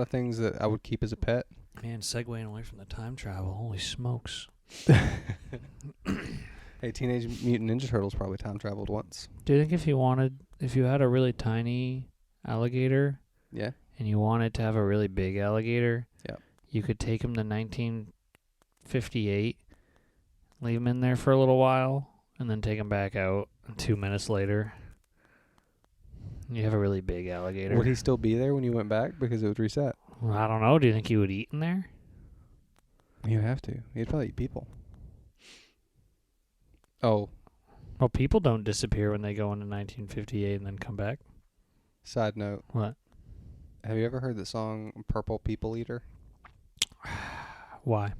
Speaker 2: things that I would keep as a pet.
Speaker 1: Man, segueing away from the time travel. Holy smokes.
Speaker 2: Hey, Teenage Mutant Ninja Turtles probably time traveled once.
Speaker 1: Do you think if you had a really tiny alligator,
Speaker 2: yeah,
Speaker 1: and you wanted to have a really big alligator,
Speaker 2: yeah,
Speaker 1: you could take him to 1958, leave him in there for a little while, and then take him back out 2 minutes later? You have a really big alligator.
Speaker 2: Would he still be there when you went back because it would reset?
Speaker 1: Well, I don't know. Do you think he would eat in there?
Speaker 2: He'd have to. He'd probably eat people. Oh.
Speaker 1: Well, people don't disappear when they go into 1958 and then come back.
Speaker 2: Side note.
Speaker 1: What?
Speaker 2: Have you ever heard the song Purple People Eater?
Speaker 1: Why?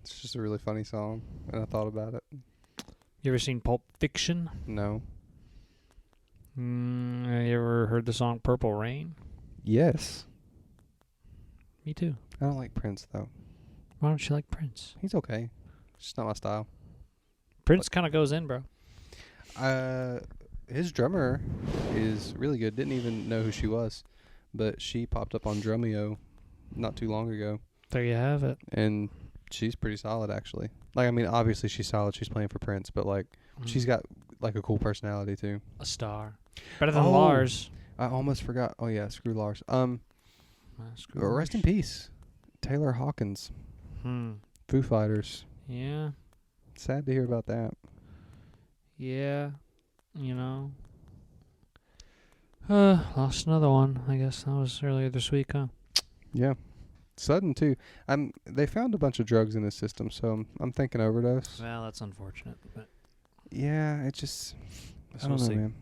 Speaker 2: It's just a really funny song, and I thought about it.
Speaker 1: You ever seen Pulp Fiction?
Speaker 2: No.
Speaker 1: You ever heard the song Purple Rain?
Speaker 2: Yes.
Speaker 1: Me too.
Speaker 2: I don't like Prince, though.
Speaker 1: Why don't you like Prince?
Speaker 2: He's okay. It's just not my style.
Speaker 1: Prince kind of goes in, bro.
Speaker 2: His drummer is really good. Didn't even know who she was, but she popped up on Drumeo not too long ago.
Speaker 1: There you have it.
Speaker 2: And she's pretty solid, actually. Like, I mean, obviously she's solid. She's playing for Prince, but like, she's got like a cool personality too.
Speaker 1: A star. Better than Lars.
Speaker 2: I almost forgot. Oh yeah, screw Lars.
Speaker 1: Screw
Speaker 2: rest
Speaker 1: Lars.
Speaker 2: in peace, Taylor Hawkins. Foo Fighters.
Speaker 1: Yeah.
Speaker 2: Sad to hear about that.
Speaker 1: Yeah. You know. Lost another one. I guess that was earlier this week, huh?
Speaker 2: Yeah. Sudden too. They found a bunch of drugs in his system, so I'm thinking overdose.
Speaker 1: Well, that's unfortunate, but
Speaker 2: yeah, it just I don't know,
Speaker 1: see.
Speaker 2: man.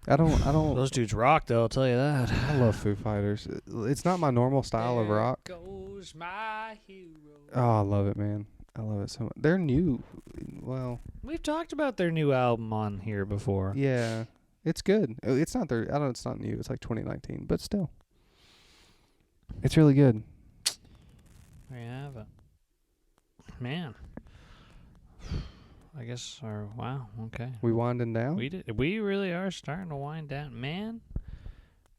Speaker 2: I don't.
Speaker 1: Those dudes rock, though. I'll tell you that.
Speaker 2: I love Foo Fighters. It's not my normal style of rock.
Speaker 1: Goes my hero.
Speaker 2: Oh, I love it, man. I love it so much. They're new. Well,
Speaker 1: we've talked about their new album on here before.
Speaker 2: Yeah, it's good. It's not their. I don't. It's not new. It's like 2019, but still, it's really good.
Speaker 1: There you have it, man. I guess. Wow. Okay.
Speaker 2: We winding down.
Speaker 1: We really are starting to wind down, man.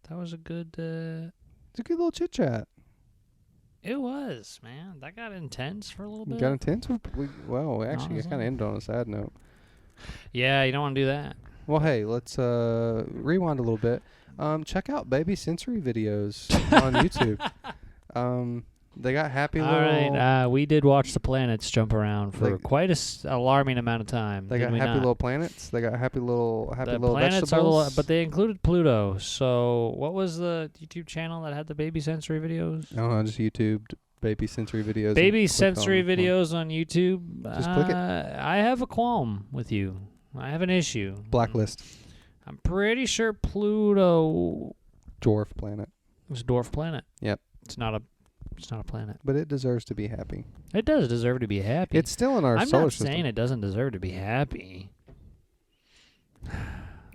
Speaker 1: That was a good.
Speaker 2: It's a good little chit chat.
Speaker 1: It was, man. That got intense for a little bit.
Speaker 2: Got intense. Well, actually, I kind of ended on a sad note.
Speaker 1: Yeah, you don't want to do that.
Speaker 2: Well, hey, let's rewind a little bit. Check out Baby Sensory videos on YouTube. They got happy little...
Speaker 1: All right, we did watch the planets jump around for quite alarming amount of time.
Speaker 2: They got happy little planets. They got happy little planets
Speaker 1: vegetables. But they included Pluto. So what was the YouTube channel that had the Baby Sensory videos?
Speaker 2: Oh, I just YouTubed Baby Sensory videos.
Speaker 1: Baby Sensory videos on YouTube.
Speaker 2: Just click it.
Speaker 1: I have a qualm with you. I have an issue.
Speaker 2: Blacklist.
Speaker 1: I'm pretty sure Pluto...
Speaker 2: Dwarf planet.
Speaker 1: It's a dwarf planet.
Speaker 2: Yep.
Speaker 1: It's not a planet.
Speaker 2: But it deserves to be happy.
Speaker 1: It does deserve to be happy.
Speaker 2: It's still in our solar system.
Speaker 1: I'm not saying it doesn't deserve to be happy.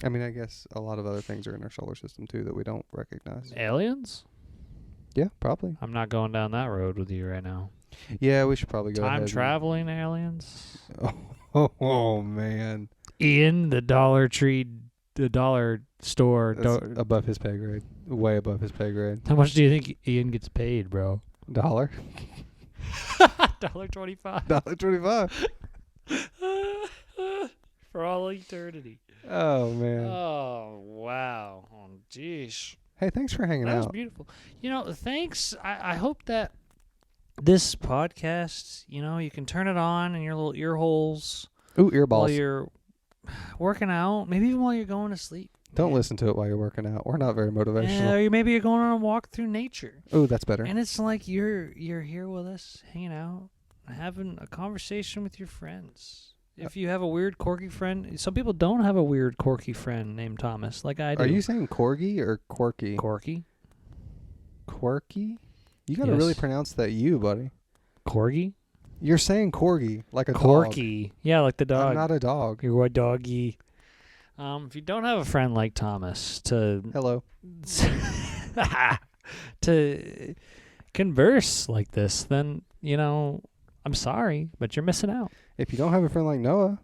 Speaker 2: I mean, I guess a lot of other things are in our solar system, too, that we don't recognize.
Speaker 1: Aliens?
Speaker 2: Yeah, probably.
Speaker 1: I'm not going down that road with you right now.
Speaker 2: Yeah, we should probably go ahead.
Speaker 1: Time traveling aliens?
Speaker 2: Oh, man.
Speaker 1: Ian, the Dollar Store.
Speaker 2: Above his pay grade. Way above his pay grade.
Speaker 1: How much do you think Ian gets paid, bro?
Speaker 2: $1.
Speaker 1: $1.25.
Speaker 2: $1.25.
Speaker 1: For all eternity.
Speaker 2: Oh, man.
Speaker 1: Oh, wow. Oh, jeez.
Speaker 2: Hey, thanks for hanging
Speaker 1: That was
Speaker 2: out.
Speaker 1: beautiful. Thanks. I hope that this podcast, you can turn it on in your little ear holes.
Speaker 2: Ooh, earballs.
Speaker 1: While you're working out. Maybe even while you're going to sleep.
Speaker 2: Don't listen to it while you're working out. We're not very motivational.
Speaker 1: Or maybe you're going on a walk through nature.
Speaker 2: Ooh, that's better.
Speaker 1: And it's like you're here with us, hanging out, having a conversation with your friends. If you have a weird, quirky friend, some people don't have a weird, quirky friend named Thomas, like I do.
Speaker 2: Are you saying corgi or quirky?
Speaker 1: Corky.
Speaker 2: Quirky? You got to really pronounce that U, buddy.
Speaker 1: Corgi?
Speaker 2: You're saying corgi, like a
Speaker 1: Corky.
Speaker 2: dog.
Speaker 1: Yeah, like the dog.
Speaker 2: I'm not a dog.
Speaker 1: You're a doggy. If you don't have a friend like Thomas
Speaker 2: Hello.
Speaker 1: to converse like this, then, I'm sorry, but you're missing out.
Speaker 2: If you don't have a friend like Noah,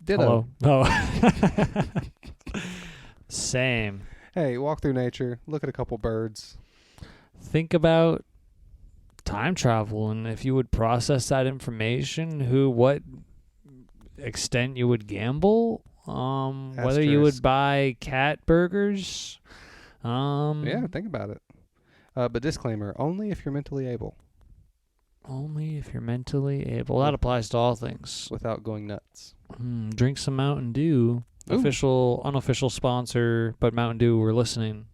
Speaker 2: ditto.
Speaker 1: Hello. Oh. Same.
Speaker 2: Hey, walk through nature, look at a couple birds.
Speaker 1: Think about time travel and if you would process that information, what extent you would gamble, whether you would buy cat burgers.
Speaker 2: Yeah, think about it. But disclaimer, only if you're mentally able.
Speaker 1: Only if you're mentally able. That applies to all things.
Speaker 2: Without going nuts.
Speaker 1: Drink some Mountain Dew.
Speaker 2: Ooh.
Speaker 1: Official, unofficial sponsor, but Mountain Dew, we're listening.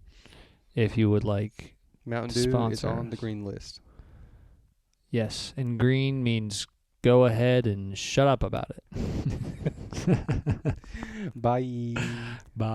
Speaker 1: If you would like
Speaker 2: Mountain Dew
Speaker 1: sponsor.
Speaker 2: is on the green list.
Speaker 1: Yes, and green means go ahead and shut up about it.
Speaker 2: Bye.
Speaker 1: Bye.